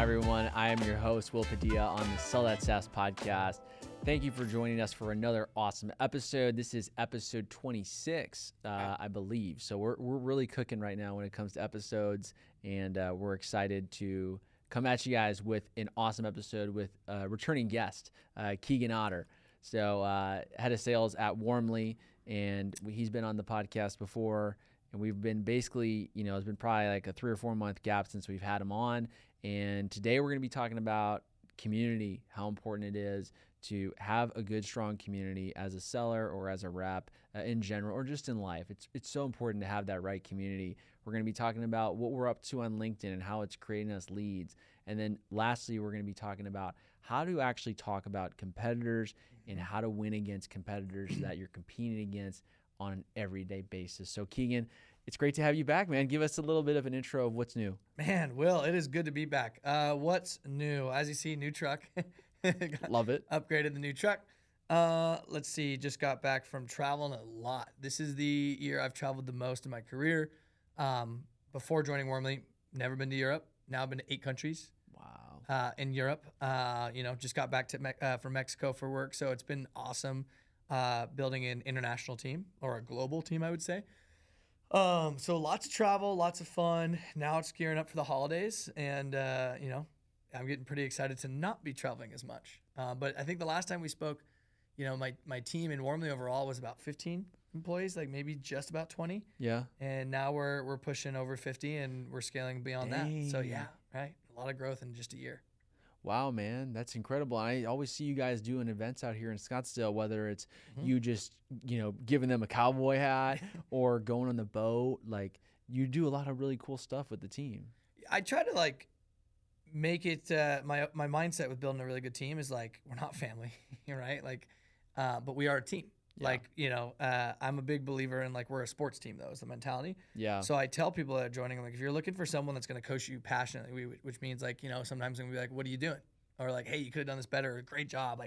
everyone? I am your host, Will Padilla, on the Sell That SaaS podcast. Thank you for joining us for another awesome episode. This is episode 26, I believe. So we're really cooking right now when it comes to episodes, and we're excited to come at you guys with an awesome episode with a returning guest, Keegan Otter. So head of sales at Warmly, and he's been on the podcast before, and we've been basically, it's been probably like a 3 or 4 month gap since we've had him on. And today we're going to be talking about community, how important it is to have a good, strong community as a seller or as a rep in general, or just in life. It's so important to have that right community. We're going to be talking about what we're up to on LinkedIn and how it's creating us leads. And then lastly, we're going to be talking about how to actually talk about competitors and how to win against competitors that you're competing against on an everyday basis. So Keegan, it's great to have you back, man. Give us a little bit of an intro of what's new. Man, Will, it is good to be back. What's new? As you see, new truck. Love it. Upgraded the new truck. Let's see, just got back from traveling a lot. This is the year I've traveled the most in my career. Before joining Warmly, never been to Europe. Now I've been to 8 countries. Wow. In Europe. Just got back to from Mexico for work, so it's been awesome building an international team, or a global team, I would say. So lots of travel, lots of fun. Now it's gearing up for the holidays, and I'm getting pretty excited to not be traveling as much. But I think the last time we spoke, my team in Warmly overall was about 15 employees, like maybe just about 20. Yeah. And now we're pushing over 50, and we're scaling beyond that. So yeah, right. A lot of growth in just a year. Wow, man, that's incredible. I always see you guys doing events out here in Scottsdale, whether it's you just, giving them a cowboy hat or going on the boat. Like, you do a lot of really cool stuff with the team. I try to make it my mindset with building a really good team is we're not family, right? But we are a team. Yeah. I'm a big believer in we're a sports team, though, is the mentality. Yeah. So I tell people that are joining, if you're looking for someone that's going to coach you passionately, which means sometimes I'm going to be what are you doing? Or hey, you could have done this better. Great job.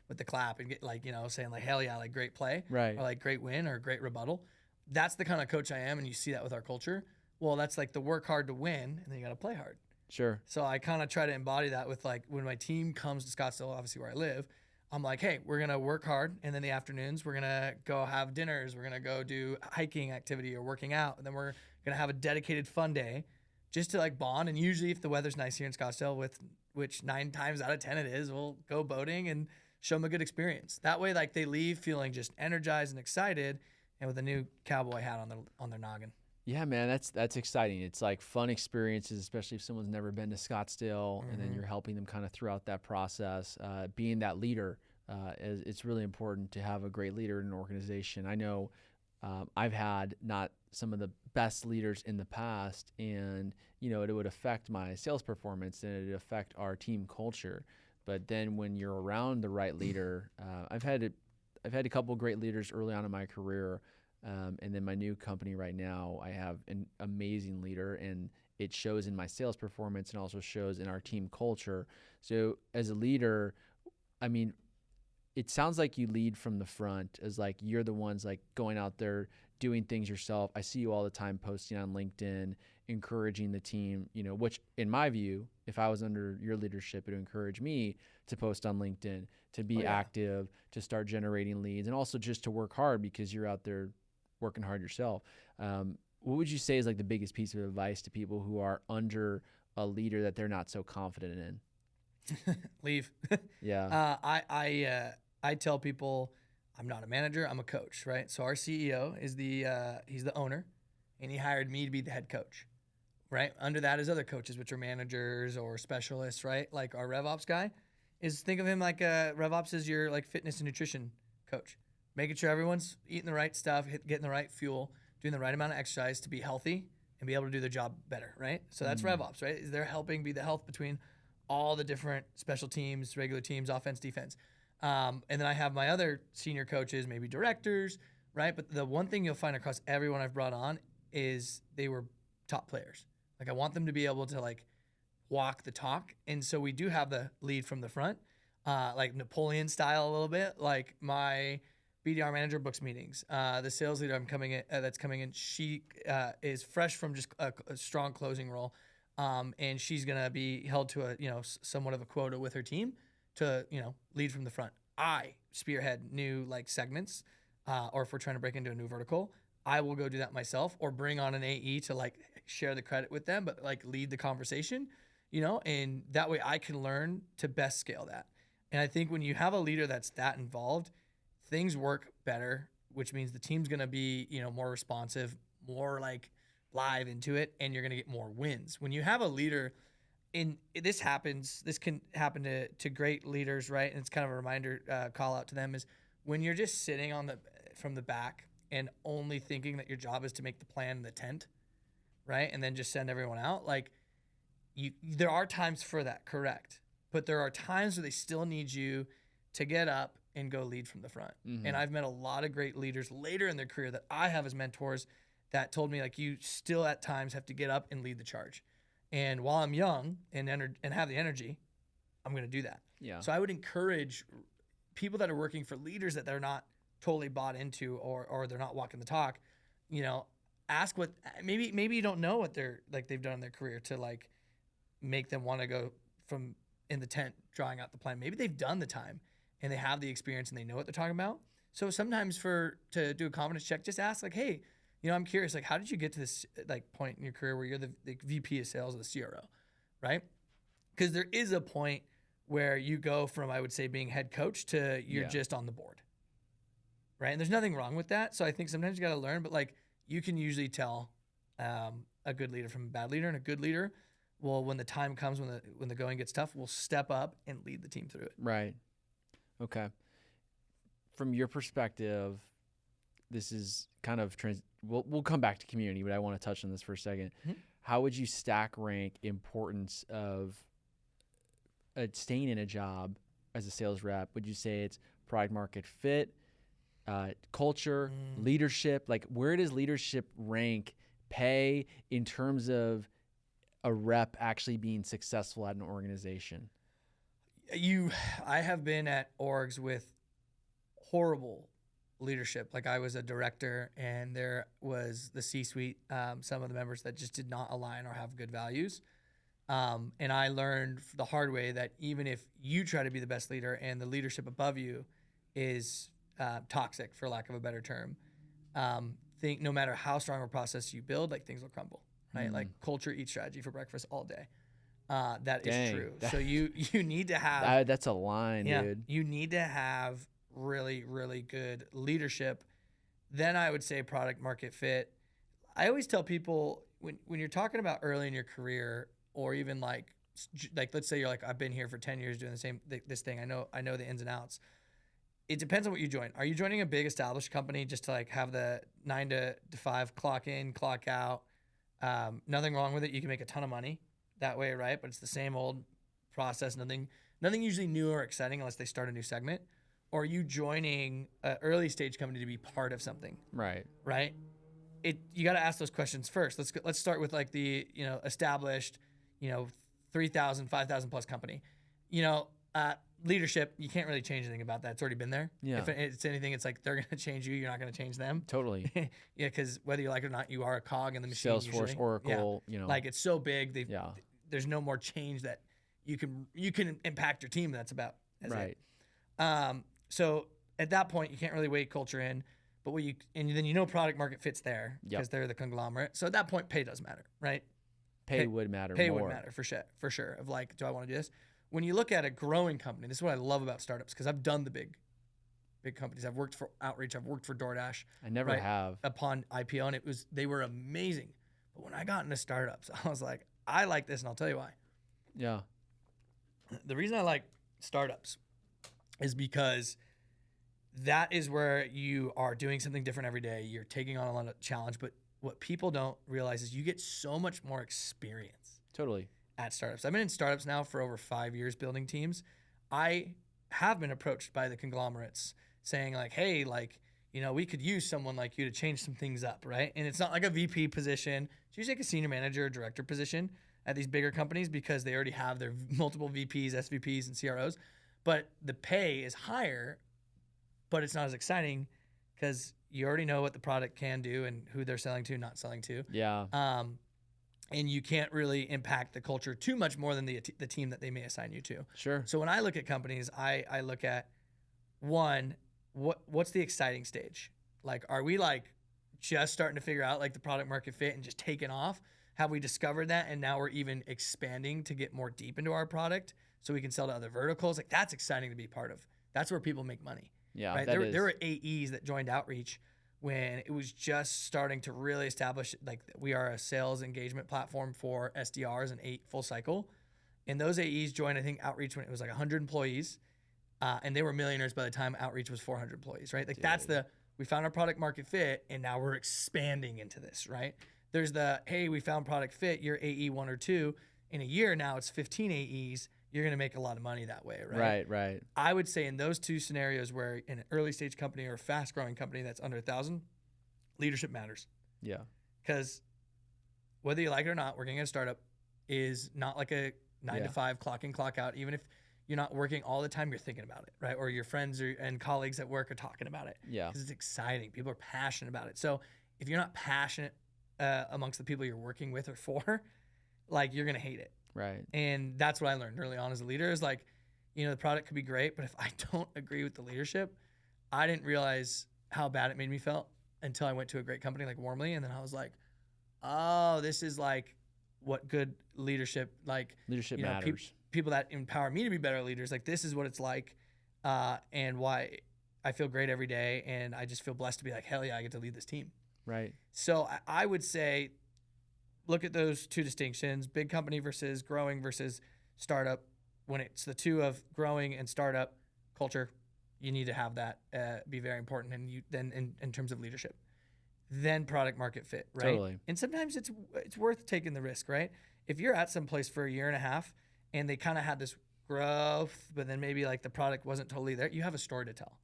With the clap and get saying hell yeah, great play. Right. Or great win or great rebuttal. That's the kind of coach I am. And you see that with our culture. Well, that's the work hard to win, and then you got to play hard. Sure. So I kind of try to embody that with when my team comes to Scottsdale, obviously where I live, I'm hey, we're going to work hard. And then the afternoons, we're going to go have dinners. We're going to go do hiking activity or working out. And then we're going to have a dedicated fun day just to bond. And usually if the weather's nice here in Scottsdale, which 9 times out of 10 it is, we'll go boating and show them a good experience. That way, they leave feeling just energized and excited and with a new cowboy hat on their noggin. Yeah, man, that's exciting. It's fun experiences, especially if someone's never been to Scottsdale, and then you're helping them kind of throughout that process. Being that leader, it's really important to have a great leader in an organization. I know I've had not some of the best leaders in the past, and it would affect my sales performance and it would affect our team culture. But then when you're around the right leader, I've had a couple of great leaders early on in my career. And then my new company right now, I have an amazing leader, and it shows in my sales performance and also shows in our team culture. So as a leader, I mean, it sounds like you lead from the front, as you're the ones going out there doing things yourself. I see you all the time posting on LinkedIn, encouraging the team, which in my view, if I was under your leadership, it would encourage me to post on LinkedIn, to be active, to start generating leads, and also just to work hard because you're out there working hard yourself. What would you say is the biggest piece of advice to people who are under a leader that they're not so confident in? Leave. Yeah. I tell people I'm not a manager, I'm a coach, right? So our CEO is he's the owner, and he hired me to be the head coach, right? Under that is other coaches, which are managers or specialists, right? Our RevOps guy think of him RevOps is your fitness and nutrition coach. Making sure everyone's eating the right stuff, getting the right fuel, doing the right amount of exercise to be healthy and be able to do their job better, right? So that's RevOps, right? They're helping be the health between all the different special teams, regular teams, offense, defense. And then I have my other senior coaches, maybe directors, right? But the one thing you'll find across everyone I've brought on is they were top players. I want them to be able to walk the talk. And so we do have the lead from the front, Napoleon style a little bit. My BDR manager books meetings. The sales leader that's coming in, she is fresh from just a strong closing role. and she's going to be held to a, somewhat of a quota with her team to, lead from the front. I spearhead new like segments, or if we're trying to break into a new vertical, I will go do that myself or bring on an AE to like share the credit with them, but like lead the conversation, and that way I can learn to best scale that. And I think when you have a leader that's that involved, things work better, which means the team's going to be, more responsive, more like live into it, and you're going to get more wins. When you have a leader, this can happen to great leaders, right? And it's kind of a reminder, call out to them, is when you're just sitting from the back and only thinking that your job is to make the plan in the tent, right? And then just send everyone out. Like there are times for that, correct. But there are times where they still need you to get up and go lead from the front. Mm-hmm. And I've met a lot of great leaders later in their career that I have as mentors that told me, like, you still at times have to get up and lead the charge. And while I'm young and have the energy, I'm going to do that. Yeah. So I would encourage people that are working for leaders that they're not totally bought into, or they're not walking the talk, ask what, maybe you don't know what they've done in their career to like make them want to go from in the tent drawing out the plan. Maybe they've done the time and they have the experience and they know what they're talking about. So sometimes to do a confidence check, just ask like, hey, I'm curious, like, how did you get to this like point in your career where you're the VP of sales of the CRO, right? Because there is a point where you go from, I would say, being head coach to you're just on the board, right? And there's nothing wrong with that. So I think sometimes you got to learn, but like you can usually tell a good leader from a bad leader, and a good leader will, when the time comes, when the going gets tough, will step up and lead the team through it. Right. Okay. From your perspective, this is kind of we'll come back to community, but I want to touch on this for a second. Mm-hmm. How would you stack rank importance of staying in a job as a sales rep? Would you say it's product market fit, culture, leadership? Like, where does leadership rank pay in terms of a rep actually being successful at an organization? I have been at orgs with horrible leadership. Like, I was a director and there was the C-suite, some of the members that just did not align or have good values. And I learned the hard way that even if you try to be the best leader and the leadership above you is toxic, for lack of a better term, think no matter how strong a process you build, like, things will crumble, right? Like, culture eats strategy for breakfast all day. That is true. So you need to have that's a line, dude. You need to have really, really good leadership. Then I would say product market fit. I always tell people when you're talking about early in your career, or even like let's say you're like, I've been here for 10 years doing the same this thing. I know the ins and outs. It depends on what you join. Are you joining a big established company just to like have the 9 to 5 clock in, clock out? Nothing wrong with it. You can make a ton of money that way, right? But it's the same old process. Nothing usually new or exciting unless they start a new segment. Or are you joining an early stage company to be part of something? Right. You got to ask those questions first. Let's start with like the established 3,000, 5,000 plus company. Leadership, you can't really change anything about that. It's already been there. Yeah. If it's anything, it's like they're going to change you. You're not going to change them. Totally. Yeah, because whether you like it or not, you are a cog in the machine. Salesforce, usually. Oracle, like it's so big. Yeah. There's no more change that you can impact your team. That's about right. So at that point, you can't really weigh culture in, but then product market fits there because they're the conglomerate. So at that point, pay does matter, right? Pay would matter. Pay would matter for sure. Of like, do I want to do this? When you look at a growing company, this is what I love about startups, because I've done the big companies. I've worked for Outreach. I've worked for DoorDash. I never have. Upon IPO, and they were amazing. But when I got into startups, I was like, I like this, and I'll tell you why. Yeah. The reason I like startups is because that is where you are doing something different every day. You're taking on a lot of challenge, but what people don't realize is you get so much more experience. Totally. At startups. I've been in startups now for over 5 years building teams. I have been approached by the conglomerates saying like, hey, like, we could use someone like you to change some things up, right? And it's not like a VP position. It's usually like a senior manager or director position at these bigger companies because they already have their multiple VPs, SVPs, and CROs. But the pay is higher, but it's not as exciting because you already know what the product can do and who they're selling to, not selling to. Yeah. and you can't really impact the culture too much more than the team that they may assign you to. Sure. So when I look at companies, I look at, one, what's the exciting stage? Like, are we like just starting to figure out like the product market fit and just taking off? Have we discovered that and now we're even expanding to get more deep into our product so we can sell to other verticals? Like, that's exciting to be part of. That's where people make money. Yeah, right. There were AEs that joined Outreach when it was just starting to really establish, like, we are a sales engagement platform for SDRs and 8 full cycle. And those AEs joined, I think, Outreach when it was like 100 employees. And they were millionaires by the time Outreach was 400 employees, right? Like, that's we found our product market fit and now we're expanding into this, right? There's hey, we found product fit, you're AE 1 or 2. In a year now it's 15 AEs. You're going to make a lot of money that way, right? Right. I would say in those two scenarios where in an early stage company or a fast growing company that's under 1,000, leadership matters. Yeah. Because whether you like it or not, working at a startup is not like a 9 to 5 clock in, clock out. Even if you're not working all the time, you're thinking about it, right? Or your friends and colleagues at work are talking about it. Yeah. Because it's exciting. People are passionate about it. So if you're not passionate amongst the people you're working with or for, like, you're going to hate it. Right. And that's what I learned early on as a leader is like, the product could be great, but if I don't agree with the leadership, I didn't realize how bad it made me feel until I went to a great company like Warmly. And then I was like, oh, this is like what good leadership, like, leadership matters. People that empower me to be better leaders. Like, this is what it's like, and why I feel great every day. And I just feel blessed to be like, hell yeah, I get to lead this team. Right. So I would say, look at those two distinctions: big company versus growing versus startup. When it's the two of growing and startup culture, you need to have that be very important. And you then in terms of leadership, then product market fit, right? Totally. And sometimes it's worth taking the risk, right? If you're at some place for a year and a half and they kind of had this growth, but then maybe like the product wasn't totally there, you have a story to tell.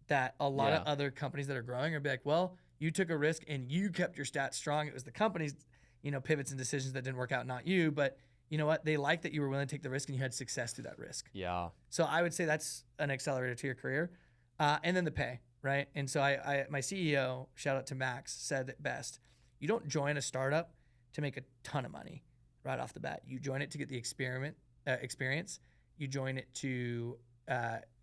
That a lot of other companies that are growing are be like, well, you took a risk and you kept your stats strong. It was the company's, pivots and decisions that didn't work out, not you. But you know what? They like that you were willing to take the risk and you had success through that risk. Yeah. So I would say that's an accelerator to your career. And then the pay, right? And so my CEO, shout out to Max, said it best. You don't join a startup to make a ton of money right off the bat. You join it to get the experience. You join it to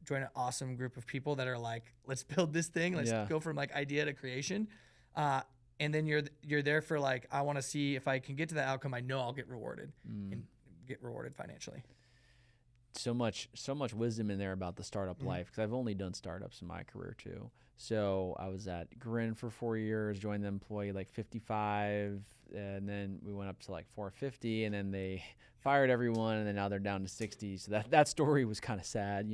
join an awesome group of people that are like, let's build this thing. Let's go from like idea to creation. And then you're there for like, I want to see if I can get to that outcome. I know I'll get rewarded and get rewarded financially. So much wisdom in there about the startup life, because I've only done startups in my career too. So I was at Grin for 4 years, joined the employee like 55, and then we went up to like 450, and then they fired everyone, and then now they're down to 60. So that story was kind of sad,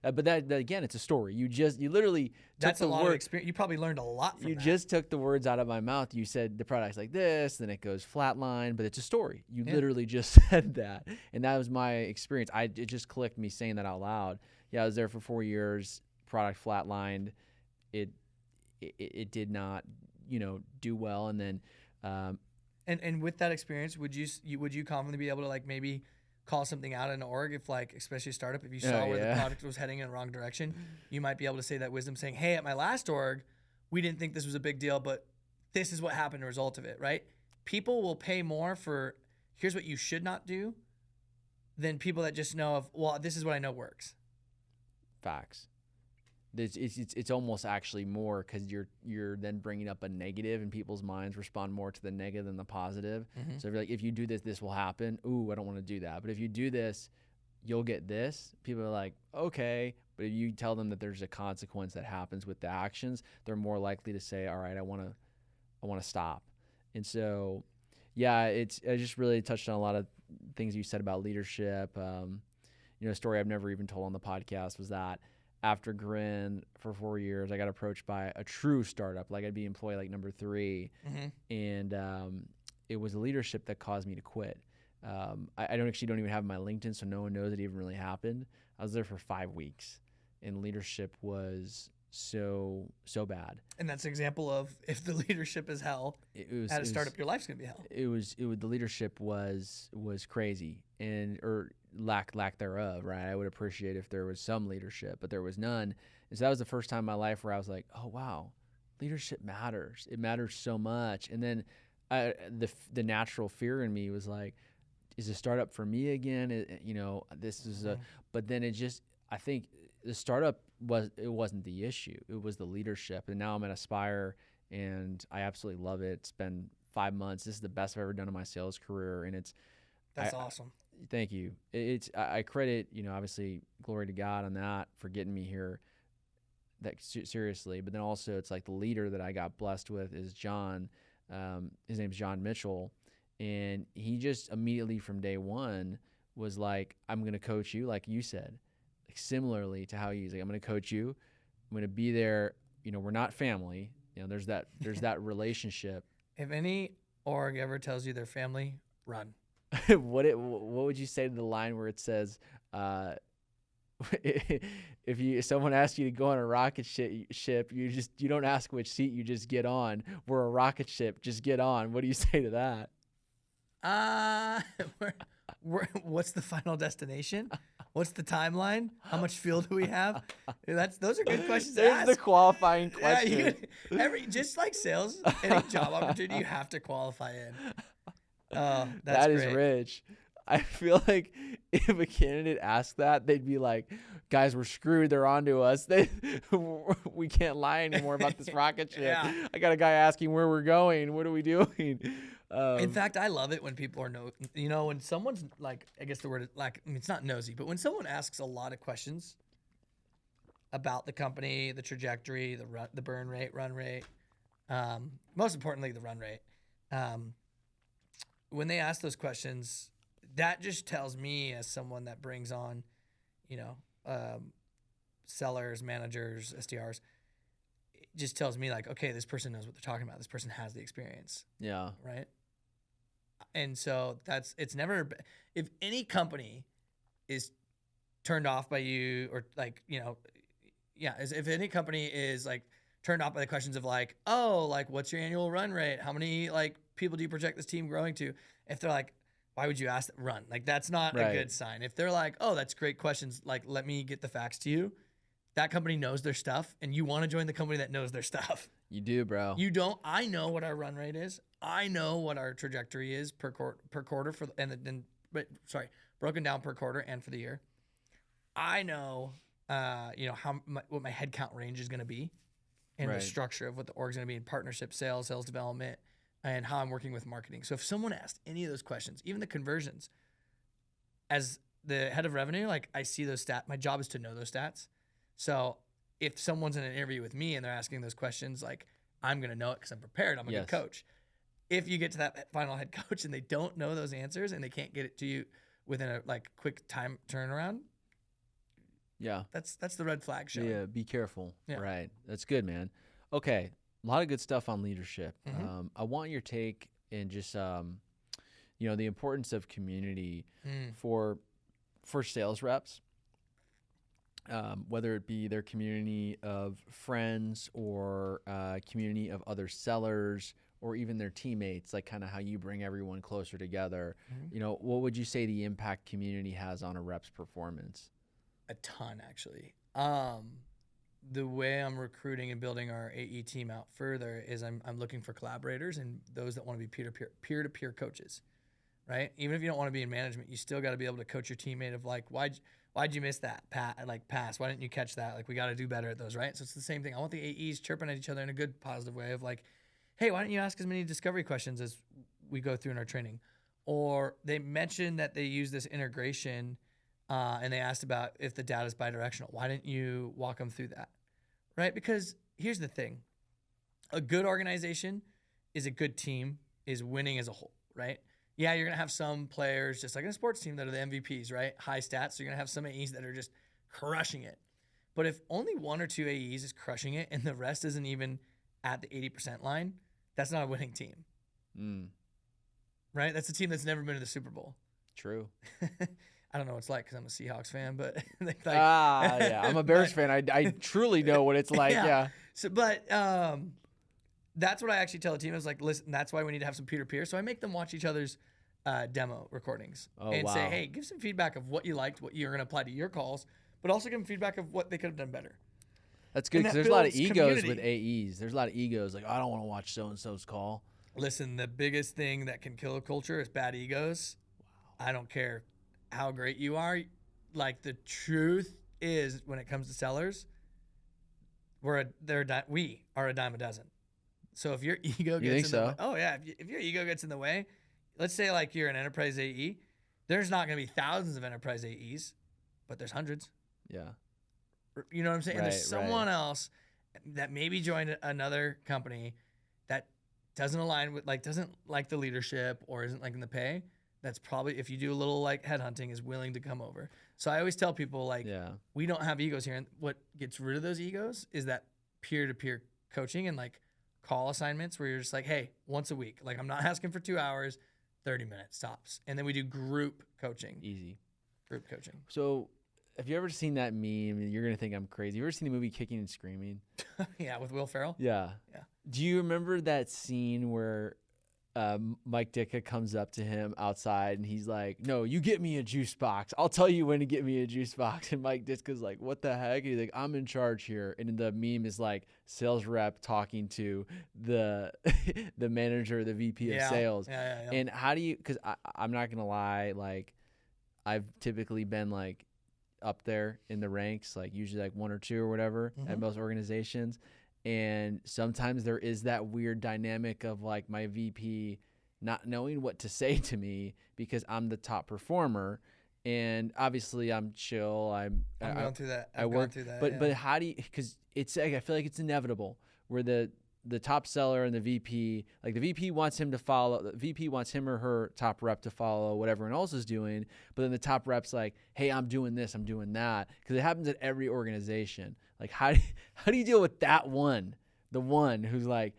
But that again, it's a story. You literally that's took a the lot of experience. You probably learned a lot from You that. just took the words out of my mouth. You said the product's like this, then it goes flatline, but it's a story. You literally just said that, and that was my experience. It just clicked me saying that out loud. Yeah, I was there for 4 years. Product flatlined. It did not, do well, and then. And with that experience, would you confidently be able to like maybe call something out in an org if like, especially a startup, if you saw where the product was heading in the wrong direction, you might be able to say that wisdom, saying, hey, at my last org, we didn't think this was a big deal, but this is what happened as a result of it, right? People will pay more for here's what you should not do than people that just know of, well, this is what I know works. Facts. It's almost actually more because you're then bringing up a negative, and people's minds respond more to the negative than the positive. Mm-hmm. So if you're like, if you do this, this will happen. Ooh, I don't want to do that. But if you do this, you'll get this. People are like, okay. But if you tell them that there's a consequence that happens with the actions, they're more likely to say, all right, I want to stop. And so, yeah, I just really touched on a lot of things you said about leadership. A story I've never even told on the podcast was that after Grin for 4 years, I got approached by a true startup. Like, I'd be employee like number 3. Mm-hmm. And it was the leadership that caused me to quit. I don't even have my LinkedIn, so no one knows it even really happened. I was there for 5 weeks, and leadership was so bad. And that's an example of, if the leadership is hell, at a startup, your life's gonna be hell. The leadership was crazy, or lack thereof, right? I would appreciate if there was some leadership, but there was none. And so that was the first time in my life where I was like, oh wow, leadership matters. It matters so much. And then the natural fear in me was like, is a startup for me again? This is a, but then I think the startup wasn't the issue. It was the leadership. And now I'm at Aspire and I absolutely love it. It's been 5 months. This is the best I've ever done in my sales career. And That's awesome. Thank you. I credit, obviously glory to God on that for getting me here seriously. But then also it's like the leader that I got blessed with is John. His name's John Mitchell. And he just immediately from day one was like, I'm going to coach you, like you said, like similarly to how he's like, I'm going to coach you. I'm going to be there. We're not family. There's that relationship. If any org ever tells you they're family, run. What would you say to the line where it says, if someone asks you to go on a rocket ship, you don't ask which seat, you just get on. We're a rocket ship, just get on. What do you say to that? What's the final destination? What's the timeline? How much fuel do we have? Those are good questions to ask. There's the qualifying question. Yeah, just like sales, any job opportunity, you have to qualify in. Oh, that is great. rich. I feel like if a candidate asked that, they'd be like, guys, we're screwed. They're onto us. We can't lie anymore about this rocket ship. Yeah. I got a guy asking where we're going. What are we doing? In fact, I love it when people are when someone's like, I guess the word is like, it's not nosy, but when someone asks a lot of questions about the company, the trajectory, the burn rate, run rate, most importantly, the run rate. When they ask those questions, that just tells me as someone that brings on, sellers, managers, SDRs, it just tells me like, okay, this person knows what they're talking about. This person has the experience. Yeah. Right. And so it's never, if any company is turned off by you or like, if any company is like turned off by the questions of like, oh, like what's your annual run rate? How many like people do you project this team growing to? If they're like, why would you ask that? Run? Like that's not a good sign. If they're like, oh, that's great questions. Like, let me get the facts to you. That company knows their stuff and you want to join the company that knows their stuff. You do, bro. You don't. I know what our run rate is. I know what our trajectory is per quarter broken down per quarter and for the year. I know, what my headcount range is going to be and the structure of what the org's going to be in partnership, sales development, and how I'm working with marketing. So if someone asked any of those questions, even the conversions, as the head of revenue, like I see those stats. My job is to know those stats. So if someone's in an interview with me and they're asking those questions, like I'm going to know it because I'm prepared. I'm a good coach. If you get to that final head coach and they don't know those answers and they can't get it to you within a like quick time turnaround, that's the red flag showing. Yeah, be careful. Yeah. Right. That's good, man. Okay. A lot of good stuff on leadership. Mm-hmm. I want your take in just, the importance of community for sales reps, whether it be their community of friends or community of other sellers or even their teammates, like kind of how you bring everyone closer together. Mm-hmm. What would you say the impact community has on a rep's performance? A ton, actually. The way I'm recruiting and building our AE team out further is I'm looking for collaborators and those that want to be peer-to-peer coaches, right? Even if you don't want to be in management, you still got to be able to coach your teammate of like, why'd you miss that pass? Why didn't you catch that? Like, we got to do better at those, right? So it's the same thing. I want the AEs chirping at each other in a good, positive way of like, hey, why don't you ask as many discovery questions as we go through in our training? Or they mentioned that they use this integration and they asked about if the data is bidirectional. Why didn't you walk them through that, right? Because here's the thing. A good organization is a good team, is winning as a whole, right? Yeah, you're going to have some players, just like in a sports team, that are the MVPs, right? High stats. So you're going to have some AEs that are just crushing it. But if only one or two AEs is crushing it and the rest isn't even at the 80% line, that's not a winning team. Right? That's a team that's never been to the Super Bowl. True. I don't know what it's like because I'm a Seahawks fan, but I'm a Bears fan. I truly know what it's like. Yeah. So, but that's what I actually tell the team. I was like, listen, that's why we need to have some peer-to-peer. So I make them watch each other's demo recordings and say, hey, give some feedback of what you liked, what you're going to apply to your calls, but also give them feedback of what they could have done better. That's good because there's a lot of egos with AEs. There's a lot of egos like, I don't want to watch so-and-so's call. Listen, the biggest thing that can kill a culture is bad egos. I don't care how great you are. Like, the truth is, when it comes to sellers, we are a dime a dozen. So if your ego You gets think in the so? way, oh yeah, if your ego gets in the way, let's say like you're an enterprise AE, there's not going to be thousands of enterprise AEs, but there's hundreds. Yeah. You know what I'm saying? And there's Right, someone else that maybe joined another company that doesn't align with, like, doesn't like the leadership or isn't liking the pay. That's probably, if you do a little like headhunting, is willing to come over. So I always tell people, like, Yeah. we don't have egos here. And what gets rid of those egos is that peer-to-peer coaching and like call assignments where you're just like, hey, once a week. Like, I'm not asking for 2 hours, 30 minutes tops. And then we do group coaching. Easy. Group coaching. So, have you ever seen that meme? And you're gonna think I'm crazy. You ever seen the movie Kicking and Screaming? Yeah, with Will Ferrell. Yeah. Yeah. Do you remember that scene where Mike Ditka comes up to him outside and he's like, "No, you get me a juice box. I'll tell you when to get me a juice box." And Mike Ditka's like, "What the heck?" And he's like, "I'm in charge here." And the meme is like sales rep talking to the the manager, the VP of sales. Yeah. And how do you? Because I'm not gonna lie, like I've typically been like up there in the ranks, like usually like 1 or 2 or whatever at most organizations. And sometimes there is that weird dynamic of like my VP not knowing what to say to me because I'm the top performer. And obviously I'm chill. I'm going through that. I work through that. But how do you, because it's like, I feel like it's inevitable where the top seller and the VP, like the VP wants him to follow, the VP wants him or her top rep to follow what everyone else is doing. But then the top rep's like, hey, I'm doing this, I'm doing that. Because it happens at every organization. Like, how do you deal with that one? The one who's like,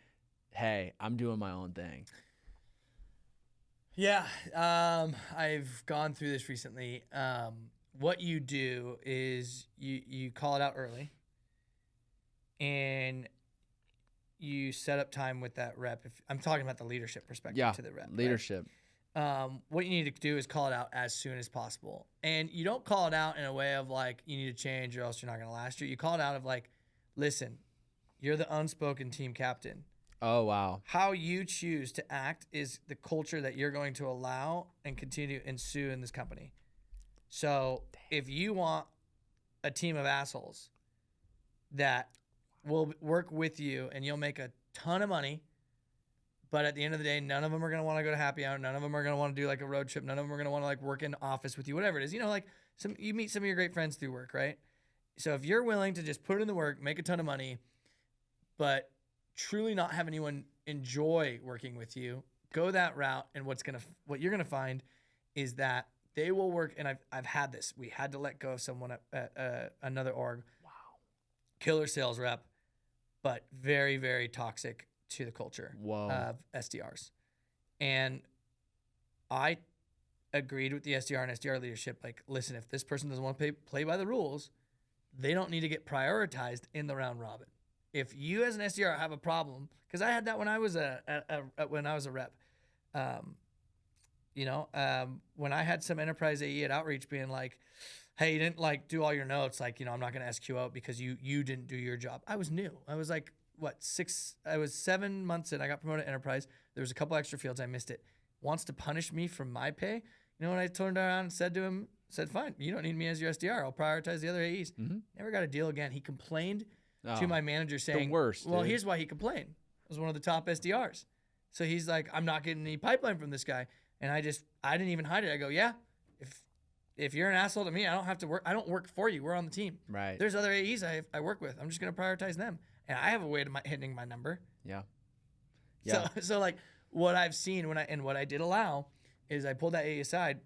hey, I'm doing my own thing. Yeah. I've gone through this recently. What you do is you call it out early and you set up time with that rep. If I'm talking about the leadership perspective to the rep. Leadership. Right? What you need to do is call it out as soon as possible. And you don't call it out in a way of like, you need to change or else you're not going to last year. You call it out of like, listen, you're the unspoken team captain. Oh, wow. How you choose to act is the culture that you're going to allow and continue to ensue in this company. So if you want a team of assholes that will work with you and you'll make a ton of money, but at the end of the day, none of them are going to want to go to happy hour. None of them are going to want to do like a road trip. None of them are going to want to like work in the office with you, whatever it is. You know, like you meet some of your great friends through work, right? So if you're willing to just put in the work, make a ton of money, but truly not have anyone enjoy working with you, go that route. And what you're going to find is that they will work. And I've had this. We had to let go of someone at another org. Wow. Killer sales rep, but very, very toxic to the culture of SDRs. And I agreed with the SDR and SDR leadership. Like, listen, if this person doesn't want to play by the rules, they don't need to get prioritized in the round robin. If you as an SDR have a problem, because I had that when I was a rep, when I had some enterprise AE at Outreach being like, hey, you didn't like do all your notes. Like, I'm not going to SQ out because you didn't do your job. I was new. I was like, I was 7 months in. I got promoted to enterprise. There was a couple extra fields. I missed it. Wants to punish me from my pay. You know what I turned around and said to him? Said, fine, you don't need me as your SDR. I'll prioritize the other AEs. Mm-hmm. Never got a deal again. He complained to my manager saying, the worst, well, here's why he complained. I was one of the top SDRs. So he's like, I'm not getting any pipeline from this guy. And I didn't even hide it. I go, yeah, if you're an asshole to me, I don't have to work. I don't work for you. We're on the team. Right. There's other AEs I work with. I'm just going to prioritize them. And I have a way of hitting my number. Yeah. So like what I've seen what I did allow is I pulled that AE aside,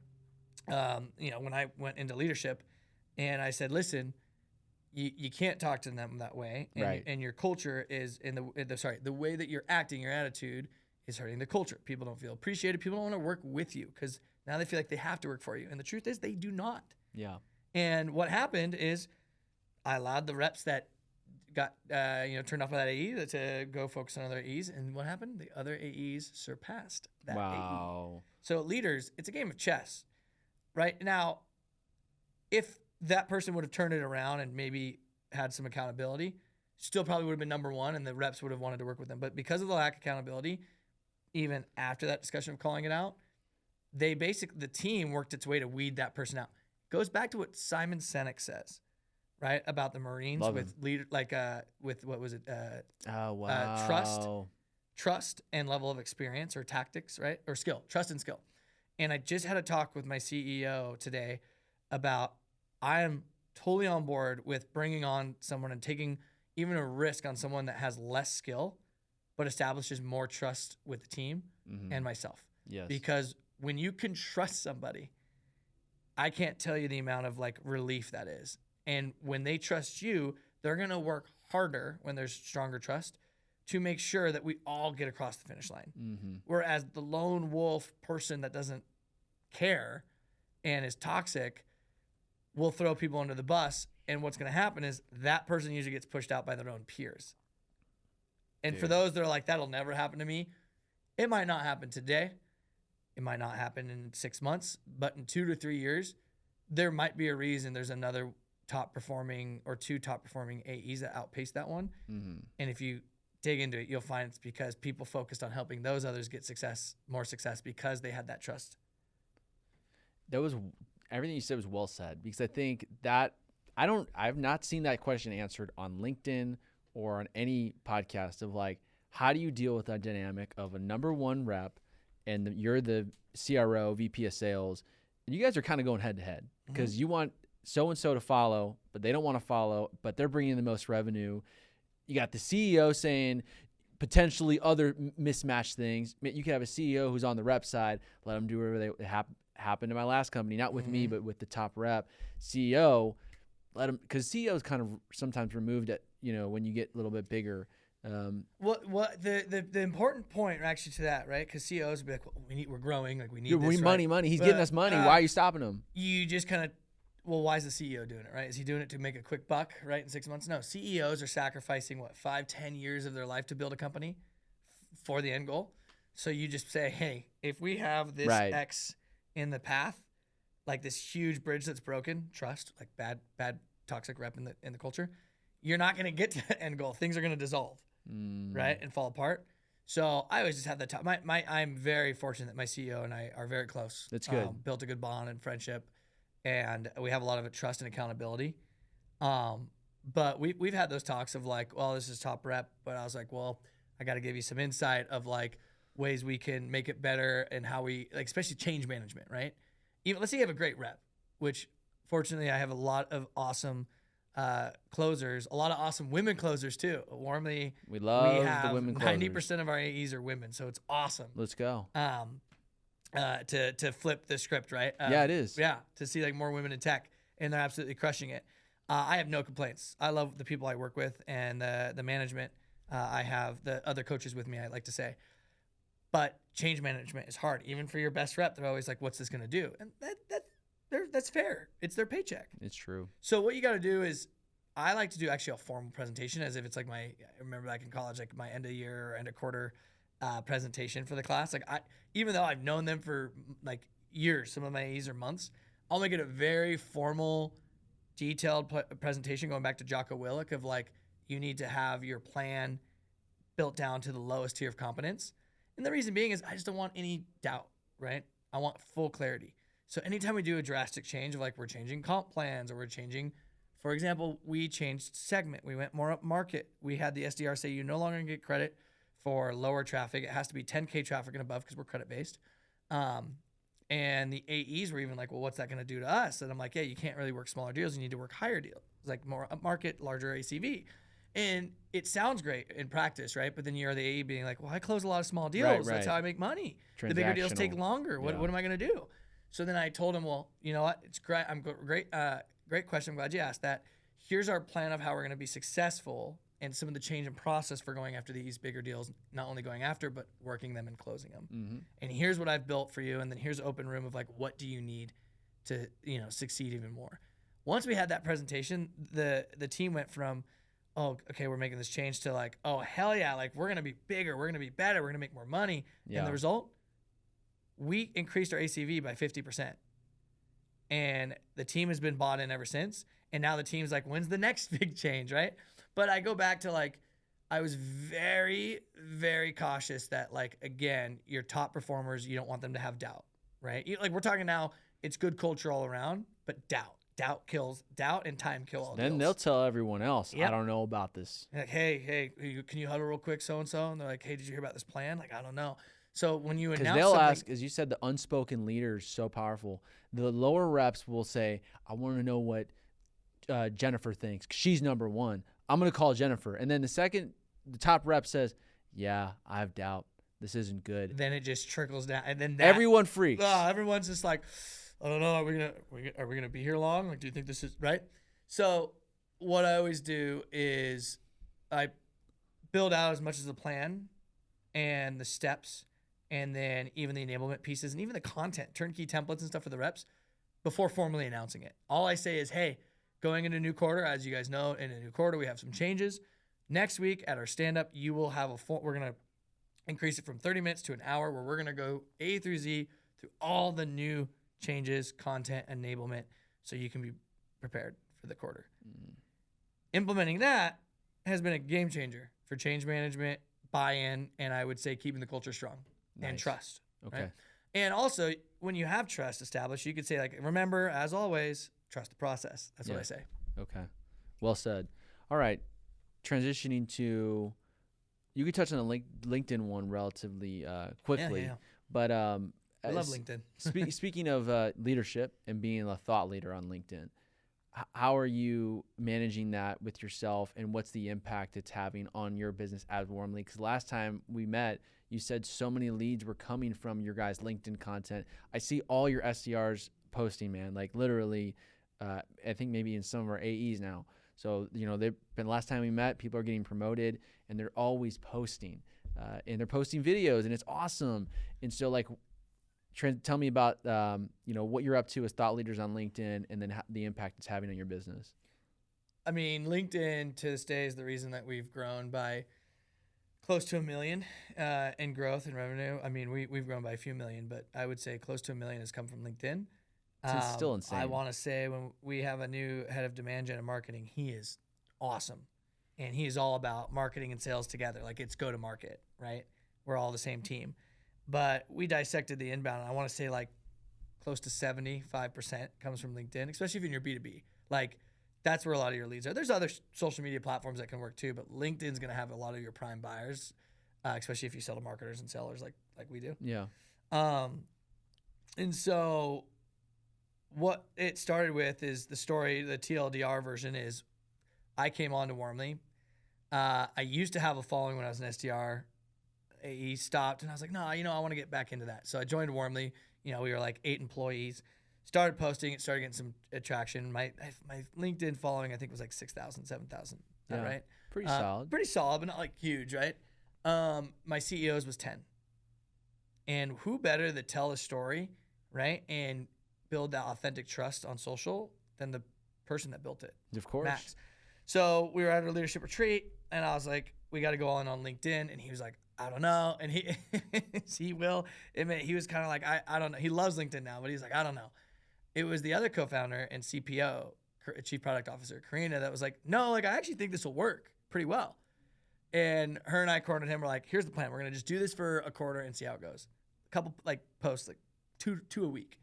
when I went into leadership and I said, listen, you can't talk to them that way. And, right. And your culture is the way that you're acting, your attitude is hurting the culture. People don't feel appreciated. People don't want to work with you because now they feel like they have to work for you. And the truth is they do not. Yeah. And what happened is I allowed the reps that got turned off by that AE to go focus on other AEs. And what happened? The other AEs surpassed that AE. So leaders, it's a game of chess. Right? Now, if that person would have turned it around and maybe had some accountability, still probably would have been number one and the reps would have wanted to work with them. But because of the lack of accountability, even after that discussion of calling it out, the team worked its way to weed that person out. Goes back to what Simon Sinek says, right? About the Marines with leader, with what was it? Oh, wow. Trust and level of experience or tactics, right? Or skill, trust and skill. And I just had a talk with my CEO today about I am totally on board with bringing on someone and taking even a risk on someone that has less skill, but establishes more trust with the team and myself. Yes. Because when you can trust somebody, I can't tell you the amount of like relief that is. And when they trust you, they're going to work harder when there's stronger trust to make sure that we all get across the finish line. Whereas the lone wolf person that doesn't care and is toxic will throw people under the bus. And what's going to happen is that person usually gets pushed out by their own peers. And for those that are like, that'll never happen to me, it might not happen today. It might not happen in 6 months, but in 2 to 3 years, there might be a reason there's another top performing or 2 top performing AEs that outpace that one. And if you dig into it, you'll find it's because people focused on helping those others get more success because they had that trust. That was everything you said was well said, because I think that I've not seen that question answered on LinkedIn or on any podcast of like, how do you deal with that dynamic of a number one rep and you're the CRO, VP of sales, and you guys are kind of going head to head because you want so-and-so to follow, but they don't want to follow, but they're bringing in the most revenue. You got the CEO saying potentially other mismatched things. You could have a CEO who's on the rep side, let them do whatever they happened to my last company, not with me, but with the top rep. CEO, let them, because CEO is kind of sometimes removed at, when you get a little bit bigger. What the important point actually to that, right? Because CEOs would be like, well, we're growing, like we need money. He's getting us money. Why are you stopping him? You just kind of, well, why is the CEO doing it, right? Is he doing it to make a quick buck, right, in 6 months? No, CEOs are sacrificing 5-10 years of their life to build a company for the end goal. So you just say, hey, if we have this X in the path, like this huge bridge that's broken, trust, like bad toxic rep in the culture, you're not going to get to the end goal. Things are going to dissolve, right, and fall apart. So I always just have that. I'm very fortunate that my CEO and I are very close. That's good. Built a good bond and friendship, and we have a lot of trust and accountability. But we've had those talks of like, well, this is top rep, but I was like, well, I got to give you some insight of like ways we can make it better and how we, like, especially change management, right? Even let's say you have a great rep, which fortunately I have a lot of awesome closers, a lot of awesome women closers too. We love the women closers. 90% of our AEs are women, so it's awesome. Let's go. To flip the script, right? Yeah, it is. Yeah, to see like more women in tech, and they're absolutely crushing it. I have no complaints. I love the people I work with and the management. I have the other coaches with me, I like to say. But change management is hard. Even for your best rep, they're always like, what's this going to do? And that's fair. It's their paycheck. It's true. So what you got to do is, I like to do actually a formal presentation as if it's like I remember back in college, like my end of year or end of quarter presentation for the class. Like even though I've known them for like years, some of my A's or months, I'll make it a very formal, detailed presentation going back to Jocko Willink of like, you need to have your plan built down to the lowest tier of competence. And the reason being is I just don't want any doubt, right? I want full clarity. So anytime we do a drastic change of like we're changing comp plans or we're changing, for example, we changed segment. We went more up market. We had the SDR say you no longer get credit for lower traffic. It has to be 10K traffic and above because we're credit based. And the AEs were even like, well, what's that going to do to us? And I'm like, yeah, you can't really work smaller deals. You need to work higher deals. It's like more up market, larger ACV. And it sounds great in practice, right? But then you're the AE being like, well, I close a lot of small deals. Right. That's how I make money. The bigger deals take longer. What am I going to do? So then I told him, well, you know what? It's great. Great question. I'm glad you asked that. Here's our plan of how we're going to be successful and some of the change in process for going after these bigger deals, not only going after, but working them and closing them. And here's what I've built for you. And then here's an open room of like, what do you need to, succeed even more? Once we had that presentation, the team went from, oh, okay, we're making this change to like, oh, hell yeah. Like we're going to be bigger. We're going to be better. We're going to make more money. Yeah. And the result, we increased our ACV by 50%. And the team has been bought in ever since. And now the team's like, when's the next big change, right? But I go back to like, I was very, very cautious that, like, again, your top performers, you don't want them to have doubt, right? Like, we're talking now, it's good culture all around, but doubt kills, doubt and time kill all Then deals. they'll tell everyone else, Yep. I don't know about this. Like, hey, can you huddle real quick, so-and-so? And they're like, hey, did you hear about this plan? Like, I don't know. So when you announce they'll something, ask, as you said, the unspoken leader is so powerful. The lower reps will say, I want to know what Jennifer thinks. 'Cause she's number one. I'm going to call Jennifer. And then the top rep says, yeah, I have doubt. This isn't good. then it just trickles down. And then Everyone freaks. everyone's just like, I don't know. Are we gonna be here long? Like, do you think this is right? So what I always do is I build out as much as the plan and the steps, and then even the enablement pieces and even the content, turnkey templates and stuff for the reps before formally announcing it. All I say is, hey, going into a new quarter, as you guys know, in a new quarter, we have some changes. Next week at our stand-up, you will have we're going to increase it from 30 minutes to an hour, where we're going to go A through Z through all the new changes, content, enablement, so you can be prepared for the quarter. Implementing that has been a game changer for change management, buy-in, and I would say keeping the culture strong and trust. Okay. Right? And also, when you have trust established, you could say, like, remember, as always, trust the process. That's what I say. Okay. Well said. All right. Transitioning to, you could touch on the LinkedIn one relatively quickly. Yeah. But I love LinkedIn. Speaking of leadership and being a thought leader on LinkedIn, how are you managing that with yourself, and what's the impact it's having on your business as Warmly? Because last time we met, you said so many leads were coming from your guys' LinkedIn content. I see all your SDRs posting, man, like literally, I think maybe in some of our AEs now. So, they've been, last time we met, people are getting promoted and they're always posting, and they're posting videos, and it's awesome. And so, like, tell me about, what you're up to as thought leaders on LinkedIn, and then the impact it's having on your business. I mean, LinkedIn to this day is the reason that we've grown by close to 1 million in growth and revenue. I mean, we've grown by a few million, but I would say close to 1 million has come from LinkedIn. It's still insane. I want to say, when we have a new head of demand gen and marketing, he is awesome. And he is all about marketing and sales together. Like, it's go to market, right? We're all the same team. But we dissected the inbound, and I want to say, like, close to 75% comes from LinkedIn, especially if you're in your B2B. Like, that's where a lot of your leads are. There's other social media platforms that can work too, but LinkedIn's going to have a lot of your prime buyers, especially if you sell to marketers and sellers like we do. Yeah. And so what it started with is the story, the TLDR version is, I came on to Warmly. I used to have a following when I was an SDR. He stopped, and I was like, no, I want to get back into that. So I joined Warmly. We were like 8 employees. Started posting. It started getting some attraction. My LinkedIn following, I think, was like 6,000, 7,000. Yeah, right? Pretty solid. Pretty solid, but not like huge, right? My CEO's was 10. And who better to tell a story, right, and build that authentic trust on social than the person that built it? Of course. Max. So we were at a leadership retreat, and I was like, we got to go on LinkedIn. And he was like, I don't know. And he will admit, he was kind of like, I don't know. He loves LinkedIn now, but he's like, I don't know. It was the other co-founder and CPO, Chief Product Officer, Karina, that was like, no, like, I actually think this will work pretty well. And her and I cornered him. We're like, here's the plan. We're going to just do this for a quarter and see how it goes. A couple like posts, like two a week.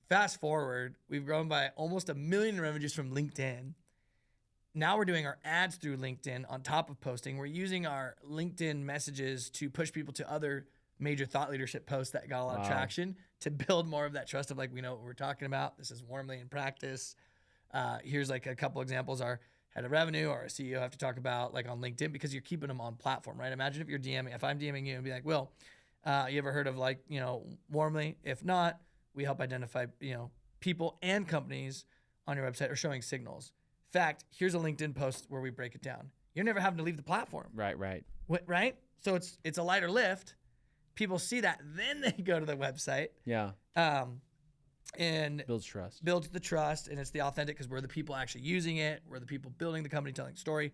Fast forward, we've grown by almost 1 million in revenue just from LinkedIn. Now we're doing our ads through LinkedIn on top of posting. We're using our LinkedIn messages to push people to other major thought leadership posts that got a lot of traction, to build more of that trust of, like, we know what we're talking about. This is Warmly in practice. Here's like a couple examples. Our head of revenue or our CEO have to talk about, like, on LinkedIn, because you're keeping them on platform, right? Imagine if you're DMing, if I'm DMing you and be like, Will, you ever heard of, like, Warmly? If not, we help identify, people and companies on your website are showing signals. In fact, here's a LinkedIn post where we break it down. You're never having to leave the platform. Right. Right? So it's a lighter lift. People see that, then they go to the website. Yeah. And builds trust. Builds the trust, and it's the authentic, because we're the people actually using it. We're the people building the company, telling the story.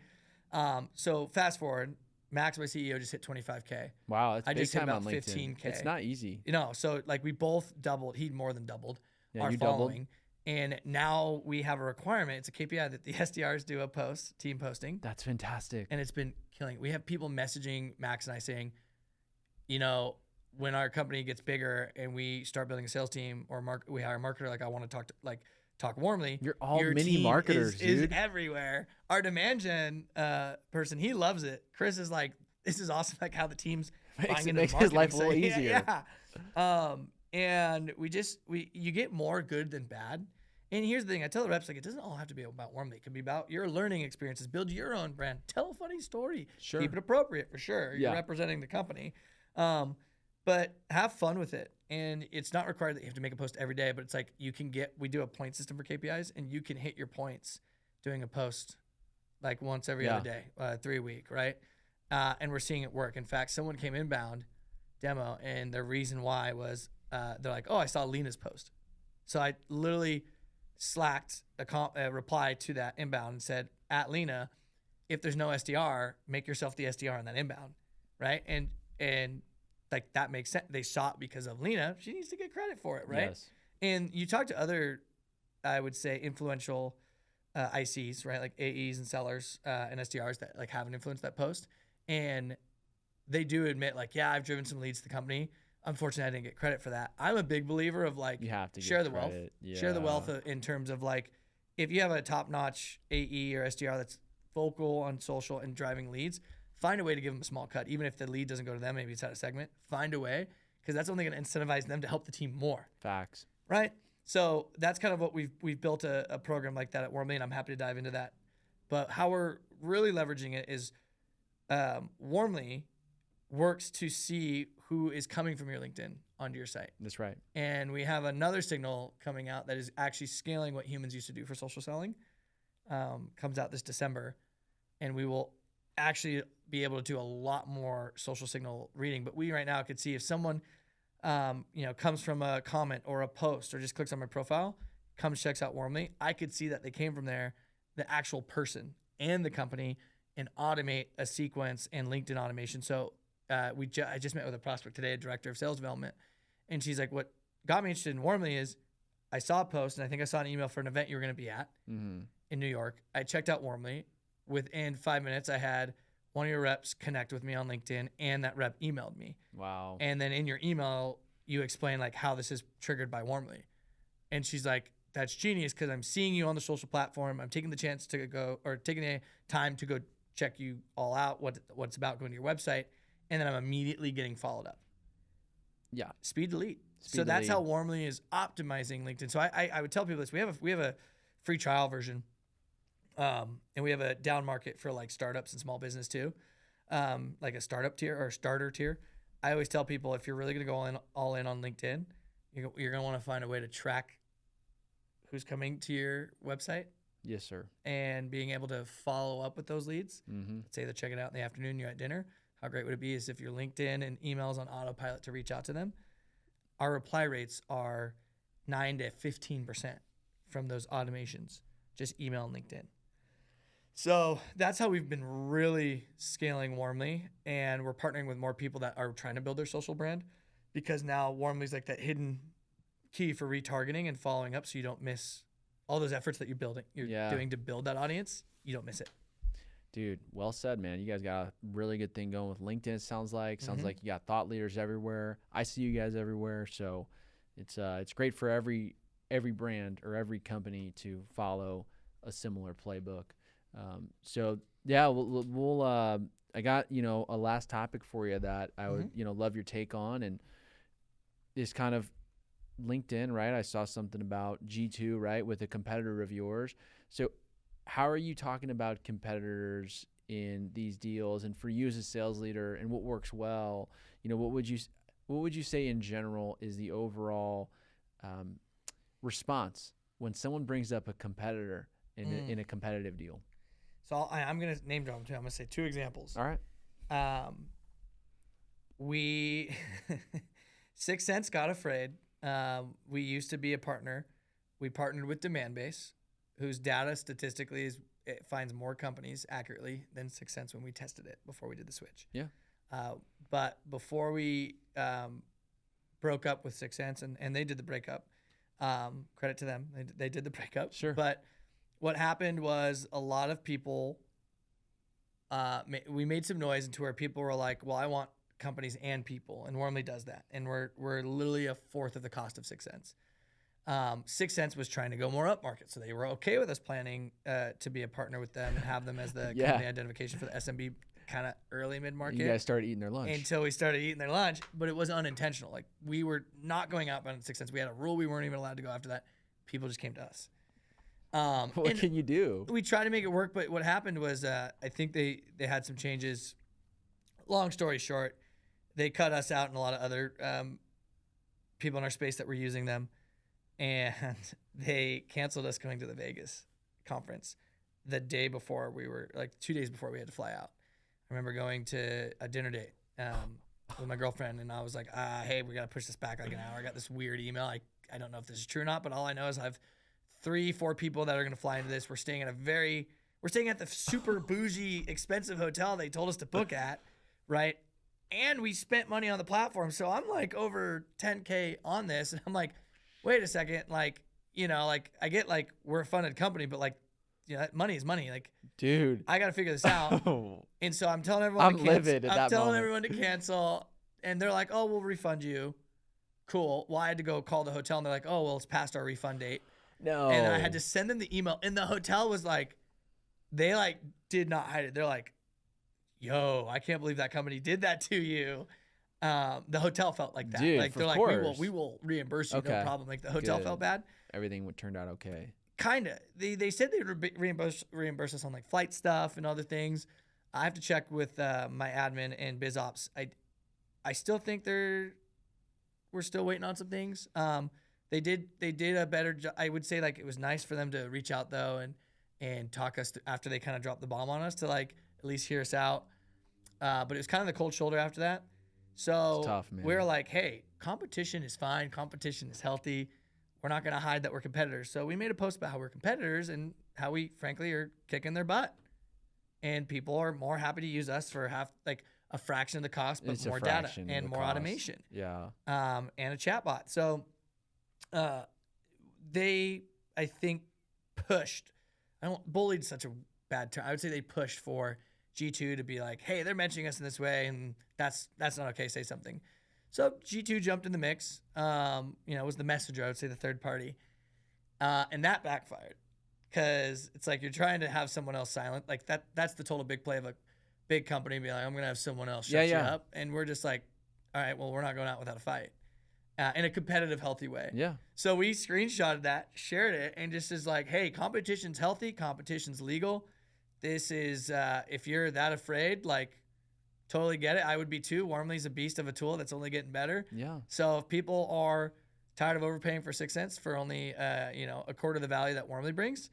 So fast forward, Max, my CEO, just hit 25K. Wow, that's I big just hit time about on LinkedIn. 15K. It's not easy. So like we both doubled. He more than doubled Yeah, our you following. And now we have a requirement. It's a KPI that the SDRs do a post, team posting. That's fantastic. And it's been killing it. We have people messaging Max and I saying, you know, when our company gets bigger and we start building a sales team or we hire a marketer, like I want to talk warmly. You're all your mini team marketers, is dude. everywhere. Our demand gen person, he loves it. Chris is like, this is awesome. Like how the team's makes his life a little easier. Yeah. And you get more good than bad. And here's the thing, I tell the reps, like, it doesn't all have to be about Warmly. It can be about your learning experiences. Build your own brand. Tell a funny story. Sure. Keep it appropriate for sure. Yeah. You're representing the company. But have fun with it. And it's not required that you have to make a post every day, but it's like we do a point system for KPIs, and you can hit your points doing a post like once every other day, 3 a week, right? And we're seeing it work. In fact, someone came inbound demo, and the reason why was they're like, oh, I saw Lena's post. So I literally slacked a reply to that inbound and said, at Lena, if there's no SDR, make yourself the SDR on that inbound, right? And like that makes sense. They saw it because of Lena. She needs to get credit for it, right? Yes. And you talk to other, I would say, influential ICs, right? Like AEs and sellers and SDRs that like have an influence that post. And they do admit like, yeah, I've driven some leads to the company. Unfortunately, I didn't get credit for that. I'm a big believer of like, You have to share get the wealth. credit. Yeah. Share the wealth in terms of like, if you have a top-notch AE or SDR that's vocal on social and driving leads, find a way to give them a small cut. Even if the lead doesn't go to them, maybe it's out of segment. Find a way, because that's only going to incentivize them to help the team more. Facts. Right? So that's kind of what we've built a program like that at Warmly, and I'm happy to dive into that. But how we're really leveraging it is Warmly works to see who is coming from your LinkedIn onto your site. That's right. And we have another signal coming out that is actually scaling what humans used to do for social selling. Comes out this December, and we will actually be able to do a lot more social signal reading. But we right now could see if someone comes from a comment or a post or just clicks on my profile, comes, checks out Warmly, I could see that they came from there, the actual person and the company, and automate a sequence and LinkedIn automation. So I just met with a prospect today, a director of sales development, and she's like, what got me interested in Warmly is I saw a post, and I think I saw an email for an event you were going to be at in New York. I checked out Warmly. Within 5 minutes, I had one of your reps connect with me on LinkedIn, and that rep emailed me. Wow. And then in your email, you explain like how this is triggered by Warmly. And she's like, that's genius, because I'm seeing you on the social platform. I'm taking the chance to go, or taking the time to go check you all out, what it's about, going to your website, and then I'm immediately getting followed up. Yeah. Speed to lead. So that's how Warmly is optimizing LinkedIn. So I would tell people this. We have a free trial version, and we have a down market for like startups and small business too, like a startup tier or starter tier. I always tell people, if you're really going to go all in on LinkedIn, you're going to want to find a way to track who's coming to your website. Yes, sir. And being able to follow up with those leads. Mm-hmm. Let's say they're checking it out in the afternoon, you're at dinner. How great would it be is if your LinkedIn and emails on autopilot to reach out to them? Our reply rates are 9 to 15% from those automations, just email and LinkedIn. So that's how we've been really scaling Warmly, and we're partnering with more people that are trying to build their social brand, because now Warmly's like that hidden key for retargeting and following up, so you don't miss all those efforts that you're doing to build that audience. You don't miss it. Dude, well said, man. You guys got a really good thing going with LinkedIn, it sounds like. Sounds like you got thought leaders everywhere. I see you guys everywhere. So it's great for every brand or every company to follow a similar playbook. I got, a last topic for you that I would, love your take on, and is kind of LinkedIn, right? I saw something about G2, right, with a competitor of yours. So how are you talking about competitors in these deals? And for you as a sales leader, and what works well, what would you say in general is the overall response when someone brings up a competitor in a competitive deal? So I'm going to name drop them too. I'm going to say 2 examples. All right. We 6 Sense got afraid. We used to be a partner. We partnered with Demandbase, whose data statistically it finds more companies accurately than 6 Sense when we tested it before we did the switch. Yeah. But before we broke up with 6 Sense, and they did the breakup, Credit to them. They did the breakup. Sure. But what happened was a lot of people, we made some noise into where people were like, well, I want companies and people, and Warmly does that. And we're literally a fourth of the cost of 6 Cents. 6 Cents was trying to go more up market, so they were okay with us planning to be a partner with them and have them as the company identification for the SMB kind of early mid-market. You guys started eating their lunch. Until we started eating their lunch, but it was unintentional. Like, we were not going out on 6 Cents. We had a rule we weren't even allowed to go after that. People just came to us. What can you do? We tried to make it work, but what happened was I think they had some changes. Long story short, they cut us out and a lot of other people in our space that were using them, and they canceled us going to the Vegas conference the day before we were, like 2 days before we had to fly out. I remember going to a dinner date with my girlfriend, and I was like, hey, we got to push this back like an hour. I got this weird email. I don't know if this is true or not, but all I know is I have 3-4 people that are going to fly into this. We're staying at the super bougie, expensive hotel they told us to book at, right? And we spent money on the platform. So I'm like over 10K on this. And I'm like, wait a second. Like, like I get like we're a funded company, but like, money is money. Like, dude, I got to figure this out. And so I'm telling everyone everyone to cancel. And they're like, oh, we'll refund you. Cool. Well, I had to go call the hotel and they're like, oh, well, it's past our refund date. No. And I had to send them the email. And the hotel was like, they like did not hide it. They're like, yo, I can't believe that company did that to you. The hotel felt like that. Dude, like they're like, we will reimburse you, no problem. Like the hotel felt bad. Everything turned out okay. Kinda. They said they would reimburse us on like flight stuff and other things. I have to check with my admin and biz ops. I still think we're still waiting on some things. They did a better job. I would say like it was nice for them to reach out though and talk us after they kind of dropped the bomb on us to like at least hear us out. But it was kind of the cold shoulder after that. So it's tough, man. We're like, hey, competition is fine. Competition is healthy. We're not going to hide that we're competitors. So we made a post about how we're competitors and how we frankly are kicking their butt. And people are more happy to use us for a fraction of the cost, but more data and more automation. Yeah. And a chatbot. So they, I think, pushed. Bullied such a bad term. I would say they pushed for G2 to be like, hey, they're mentioning us in this way, and that's not okay. Say something. So G2 jumped in the mix. Was the messenger, I would say the third party. And that backfired because it's like you're trying to have someone else silent. Like that's the total big play of a big company being like, I'm going to have someone else shut you up. And we're just like, all right, well, we're not going out without a fight in a competitive, healthy way. Yeah. So we screenshotted that, shared it, and just is like, hey, competition's healthy. Competition's legal. This is, if you're that afraid, like, totally get it. I would be too. Warmly's a beast of a tool that's only getting better. Yeah. So if people are tired of overpaying for 6 Cents for only, a quarter of the value that Warmly brings,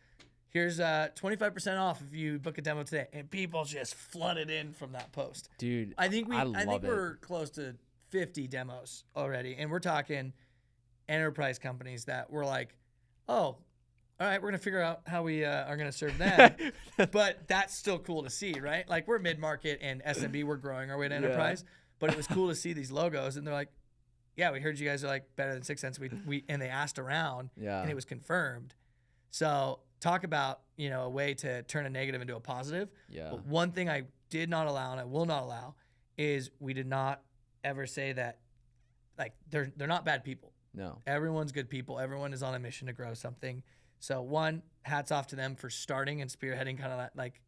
here's 25% off if you book a demo today. And people just flooded in from that post. Dude, I think we're close to 50 demos already. And we're talking enterprise companies that were like, oh, all right, we're going to figure out how we are going to serve them. But that's still cool to see, right? Like, we're mid-market and SMB, we're growing our way to enterprise. But it was cool to see these logos. And they're like, yeah, we heard you guys are like better than 6 Cents. And they asked around, and it was confirmed. So talk about, a way to turn a negative into a positive. Yeah. But one thing I did not allow and I will not allow is we did not ever say that, like, they're not bad people. No. Everyone's good people. Everyone is on a mission to grow something. So one, hats off to them for starting and spearheading kind of that, like,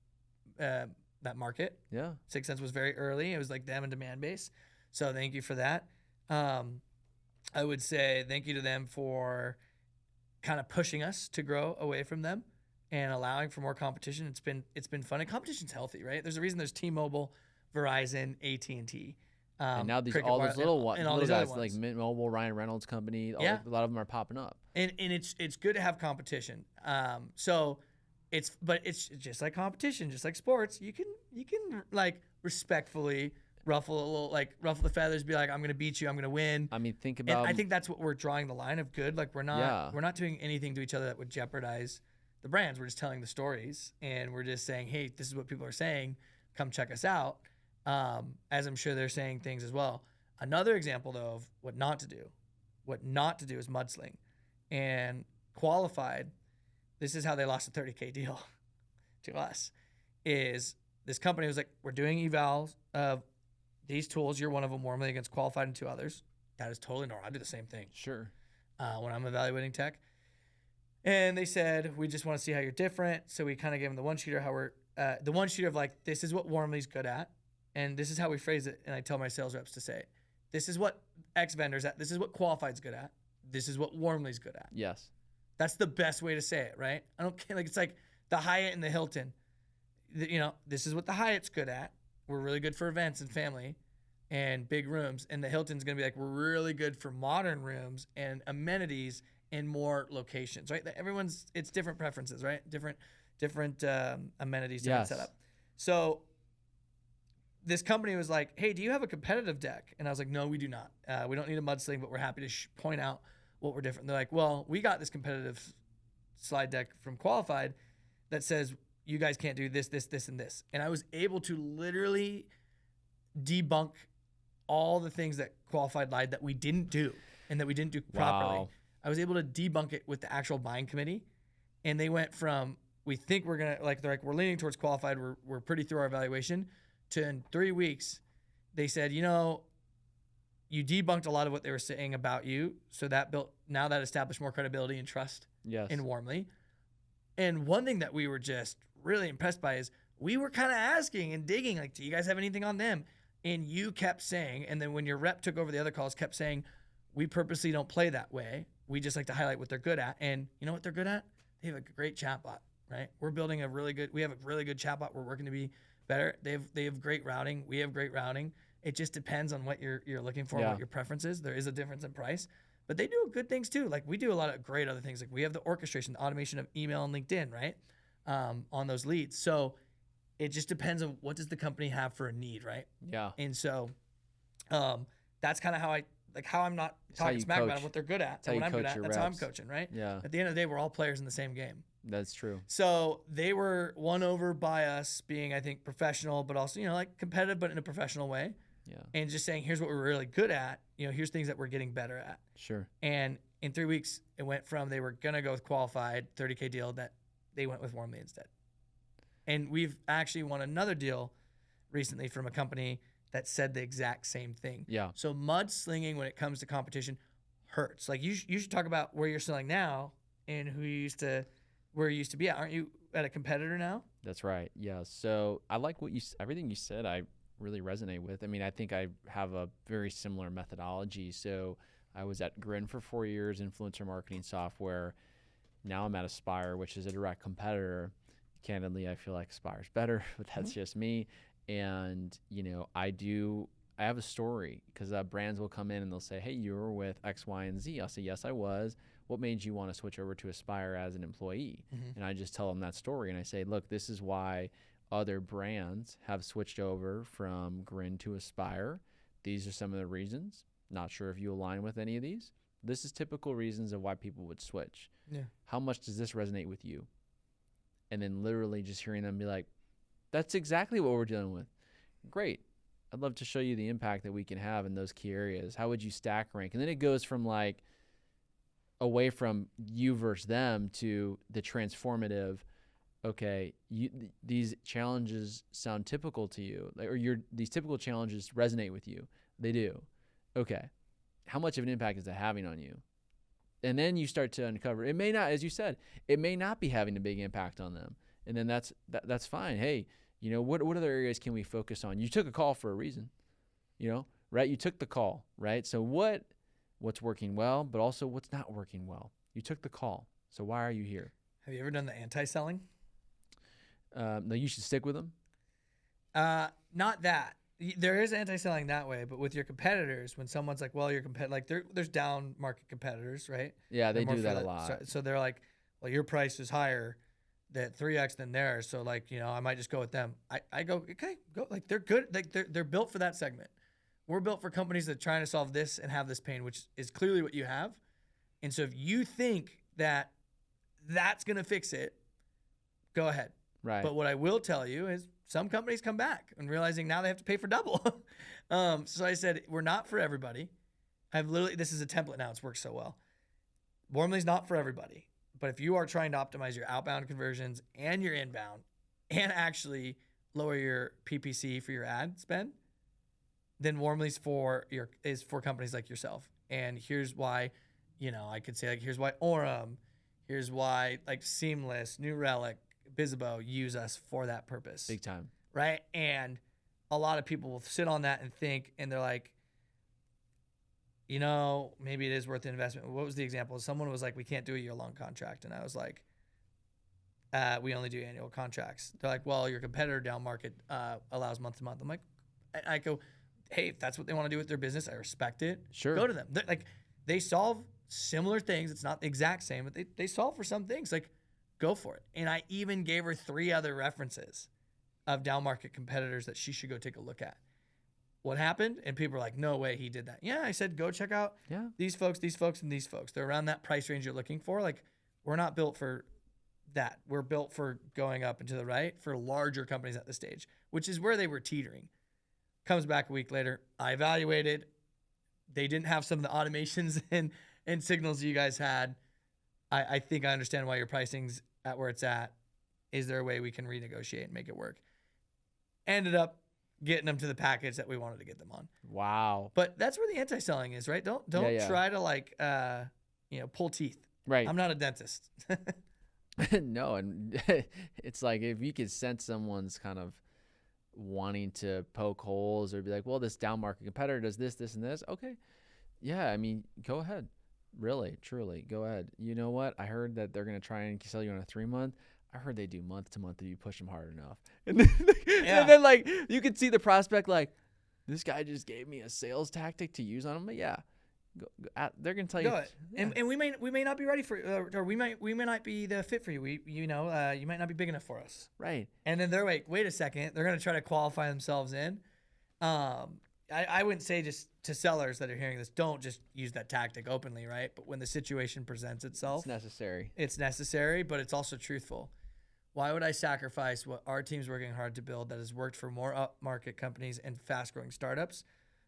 that market. Yeah. 6 Cents was very early. It was like them and demand base. So thank you for that. I would say thank you to them for kind of pushing us to grow away from them and allowing for more competition. It's been fun, and competition's healthy, right? There's a reason there's T-Mobile, Verizon, AT&T. And now all those little guys like Mint Mobile, Ryan Reynolds Company, a lot of them are popping up. And it's good to have competition. So it's just like competition, just like sports. You can like respectfully ruffle the feathers, be like, I'm gonna beat you, I'm gonna win. I mean, think about. And I think that's what we're drawing the line of good. Like we're not doing anything to each other that would jeopardize the brands. We're just telling the stories, and we're just saying, hey, this is what people are saying. Come check us out. As I'm sure they're saying things as well. Another example, though, of what not to do is mudsling. and qualified, this is how they lost a $30K deal to us. Is this company was like, we're doing evals of these tools. You're one of them, warmly against qualified and 2 others. That is totally normal. I do the same thing. Sure. When I'm evaluating tech. And they said, we just want to see how you're different. So we kind of gave them the one-sheeter, how we're, the one-sheeter of like, this is what Warmly's good at. And this is how we phrase it. And I tell my sales reps to say, this is what X vendor's at. This is what Qualified's good at. This is what Warmly's good at. Yes. That's the best way to say it, right? I don't care. Like, it's like the Hyatt and the Hilton. You know, this is what the Hyatt's good at. We're really good for events and family and big rooms. And the Hilton's going to be like, we're really good for modern rooms and amenities and more locations, right? It's different preferences, right? Different amenities, different setup. So this company was like, hey, do you have a competitive deck? And I was like, no, we do not. We don't need a mudsling, but we're happy to point out what we're different. They're like, well, we got this competitive slide deck from Qualified that says you guys can't do this, this, this, and this. And I was able to literally debunk all the things that Qualified lied that we didn't do and that we didn't do properly. Wow. I was able to debunk it with the actual buying committee. And they went from, we think we're going to, like, they're like, we're leaning towards Qualified. We're pretty through our evaluation, to in 3 weeks, they said, you know, you debunked a lot of what they were saying about you. So that that established more credibility and trust in Warmly. And one thing that we were just really impressed by is we were kind of asking and digging, like, do you guys have anything on them? And you kept saying, and then when your rep took over the other calls, kept saying, we purposely don't play that way. We just like to highlight what they're good at. And you know what they're good at? They have a great chatbot, right? We have a really good chatbot. We're working to be better. They have great routing. We have great routing. It just depends on what you're looking for, and what your preference is. There is a difference in price, but they do good things too. Like, we do a lot of great other things. Like, we have the orchestration, the automation of email and LinkedIn, right? On those leads. So it just depends on what does the company have for a need, right? Yeah. And so that's kind of how I'm not talking smack about what they're good at and what I'm good at. That's how I'm coaching, right? Yeah. At the end of the day, we're all players in the same game. That's true. So they were won over by us being, I think, professional, but also, like, competitive, but in a professional way. Yeah. And just saying, here's what we're really good at. Here's things that we're getting better at. Sure. And in 3 weeks, it went from they were going to go with Qualified, $30K deal, that they went with Warmly instead. And we've actually won another deal recently from a company that said the exact same thing. Yeah. So mudslinging, when it comes to competition, hurts. Like, you should talk about where you're selling now and where you used to be at. Aren't you at a competitor now? That's right. Yeah. So I like everything you said. I really resonate with. I mean, I think I have a very similar methodology. So I was at Grin for 4 years, influencer marketing software. Now I'm at Aspire, which is a direct competitor. Candidly, I feel like Aspire's better, but that's just me. And, I have a story, because brands will come in and they'll say, hey, you were with X, Y, and Z. I'll say, yes, I was. What made you want to switch over to Aspire as an employee? Mm-hmm. And I just tell them that story. And I say, look, this is why other brands have switched over from Grin to Aspire. These are some of the reasons. Not sure if you align with any of these. This is typical reasons of why people would switch. Yeah. How much does this resonate with you? And then literally just hearing them be like, that's exactly what we're dealing with. Great. I'd love to show you the impact that we can have in those key areas. How would you stack rank? And then it goes from like away from you versus them to the transformative. Okay, these challenges sound typical to you, these typical challenges resonate with you. They do. Okay, how much of an impact is that having on you? And then you start to uncover. It may not, as you said, it may not be having a big impact on them. And then that's fine. Hey, what other areas can we focus on? You took a call for a reason, right? You took the call, right? So what's working well, but also what's not working well? You took the call. So why are you here? Have you ever done the anti-selling? No, you should stick with them. Not that. There is anti-selling that way, but with your competitors, when someone's like, well, there's down market competitors, right? Yeah, they do that a lot. So they're like, well, your price is higher than 3x than theirs. So like, I might just go with them. I go, okay, go. Like, they're good. Like, they're built for that segment. We're built for companies that are trying to solve this and have this pain, which is clearly what you have. And so if you think that that's going to fix it, go ahead. Right. But what I will tell you is some companies come back and realizing now they have to pay for double. So I said, we're not for everybody. This is a template now. It's worked so well. Warmly's not for everybody. But if you are trying to optimize your outbound conversions and your inbound and actually lower your PPC for your ad spend, then Warmly's is for companies like yourself. And here's why, I could say, like, here's why Orem, here's why, like, Seamless, New Relic, Bizzabo use us for that purpose. Big time. Right? And a lot of people will sit on that and think, and they're like, maybe it is worth the investment. What was the example? Someone was like, we can't do a year-long contract. And I was like, we only do annual contracts. They're like, well, your competitor down market allows month to month. I'm like, I go, hey, if that's what they want to do with their business, I respect it. Sure. Go to them. They solve similar things. It's not the exact same, but they solve for some things. Like, go for it. And I even gave her 3 other references of down market competitors that she should go take a look at. What happened? And people were like, no way he did that. Yeah, I said, go check out these folks, and these folks. They're around that price range you're looking for. Like, we're not built for that. We're built for going up and to the right for larger companies at this stage, which is where they were teetering. Comes back a week later. I evaluated. They didn't have some of the automations and signals you guys had. I think I understand why your pricing's at where it's at. Is there a way we can renegotiate and make it work? Ended up getting them to the package that we wanted to get them on. Wow. But that's where the anti-selling is, right? Don't try to, like, pull teeth. Right. I'm not a dentist. No, and it's like if you could sense someone's kind of wanting to poke holes or be like, well, this down market competitor does this, this, and this. Okay. Yeah, I mean, go ahead. Really, truly, go ahead. You know what? I heard that they're going to try and sell you on a 3-month. I heard they do month to month if you push them hard enough. And then like, you could see the prospect like, this guy just gave me a sales tactic to use on him. But yeah, they're going to tell you. Yeah. And we may not be ready for, or we might not be the fit for you. You might not be big enough for us. Right. And then they're like, wait a second. They're going to try to qualify themselves in. I wouldn't say just to sellers that are hearing this, don't just use that tactic openly, right? But when the situation presents itself, it's necessary, but it's also truthful. Why would I sacrifice what our team's working hard to build that has worked for more upmarket companies and fast-growing startups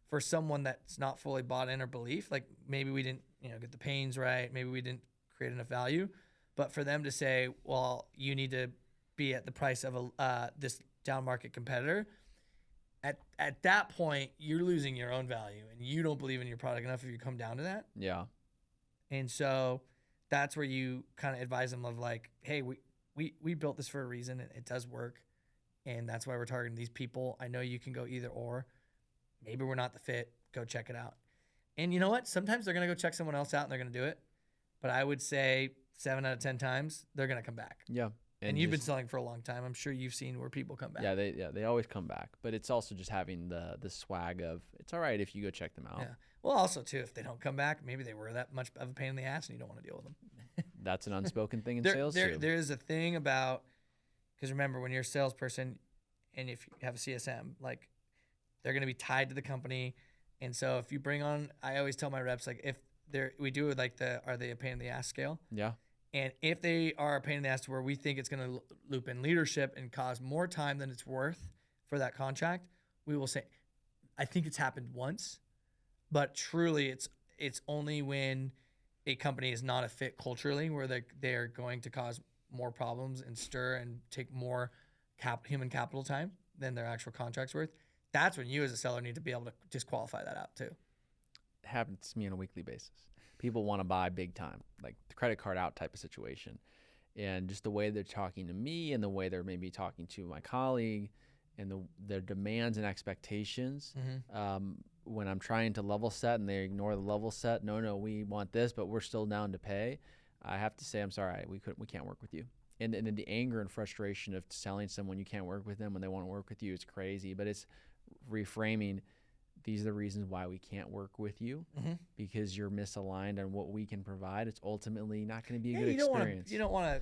for someone that's not fully bought in or belief? Like, maybe we didn't, get the pains right. Maybe we didn't create enough value. But for them to say, well, you need to be at the price of this down-market competitor, at that point, you're losing your own value, and you don't believe in your product enough if you come down to that. Yeah. And so that's where you kind of advise them of like, hey, we built this for a reason, and it does work, and that's why we're targeting these people. I know you can go either or. Maybe we're not the fit. Go check it out. And you know what? Sometimes they're going to go check someone else out, and they're going to do it. But I would say 7 out of 10 times, they're going to come back. Yeah. And you've been selling for a long time. I'm sure you've seen where people come back. Yeah, they always come back. But it's also just having the swag of, it's all right if you go check them out. Yeah. Well, also, too, if they don't come back, maybe they were that much of a pain in the ass and you don't want to deal with them. That's an unspoken thing in sales, too. There's a thing about, because remember, when you're a salesperson and if you have a CSM, like, they're going to be tied to the company. And so if you bring on, I always tell my reps, like, we do it like are they a pain in the ass scale? Yeah. And if they are a pain in the ass to where we think it's going to loop in leadership and cause more time than it's worth for that contract, we will say, I think it's happened once, but truly it's only when a company is not a fit culturally where they're going to cause more problems and stir and take more human capital time than their actual contract's worth. That's when you as a seller need to be able to disqualify that out too. It happens to me on a weekly basis. People want to buy big time, like the credit card out type of situation. And just the way they're talking to me and the way they're maybe talking to my colleague and their demands and expectations. Mm-hmm. When I'm trying to level set and they ignore the level set, no, we want this, but we're still down to pay. I have to say, I'm sorry, we can't work with you. And then the anger and frustration of telling someone you can't work with them when they want to work with you is crazy. But it's reframing. These are the reasons why we can't work with you, mm-hmm. because you're misaligned on what we can provide. It's ultimately not going to be a good experience. You don't want to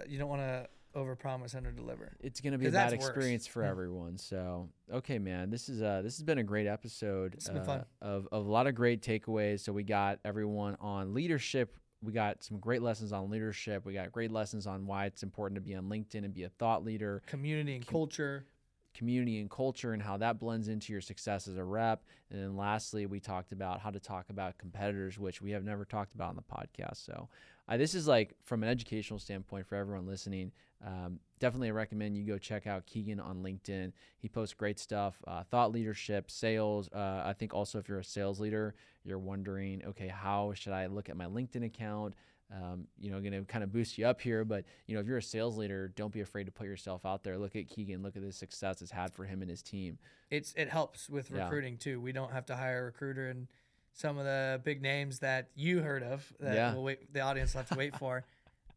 you don't want to overpromise, underdeliver. It's going to be a bad experience for everyone. So, okay, man, this has been a great episode. It's been fun. Of a lot of great takeaways. So we got everyone on leadership. We got some great lessons on leadership. We got great lessons on why it's important to be on LinkedIn and be a thought leader. Community and culture. community and culture and how that blends into your success as a rep. And then lastly, we talked about how to talk about competitors, which we have never talked about on the podcast. So this is like from an educational standpoint for everyone listening. Definitely recommend you go check out Keegan on LinkedIn. He posts great stuff, thought leadership, sales. I think also if you're a sales leader, you're wondering, okay, how should I look at my LinkedIn account? Going to kind of boost you up here, but if you're a sales leader, don't be afraid to put yourself out there. Look at Keegan, look at the success it's had for him and his team. It helps with recruiting too. We don't have to hire a recruiter, and some of the big names that you heard of that the audience will have to wait for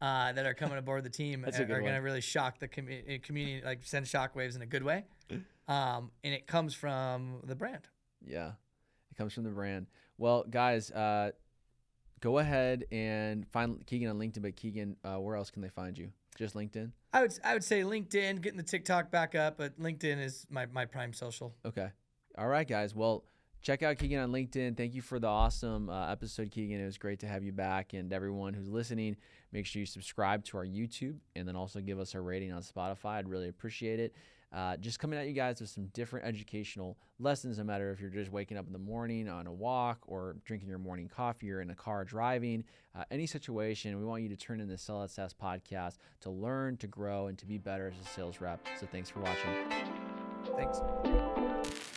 that are coming aboard the team are going to really shock the community, like send shockwaves in a good way. And it comes from the brand. Yeah, it comes from the brand. Well, guys, go ahead and find Keegan on LinkedIn. But Keegan, where else can they find you? Just LinkedIn? I would say LinkedIn, getting the TikTok back up, but LinkedIn is my prime social. Okay. All right, guys. Well, check out Keegan on LinkedIn. Thank you for the awesome episode, Keegan. It was great to have you back. And everyone who's listening, make sure you subscribe to our YouTube and then also give us a rating on Spotify. I'd really appreciate it. Just coming at you guys with some different educational lessons, no matter if you're just waking up in the morning on a walk or drinking your morning coffee or in a car driving, any situation. We want you to turn in the Sell at SaaS podcast to learn, to grow, and to be better as a sales rep. So thanks for watching. Thanks.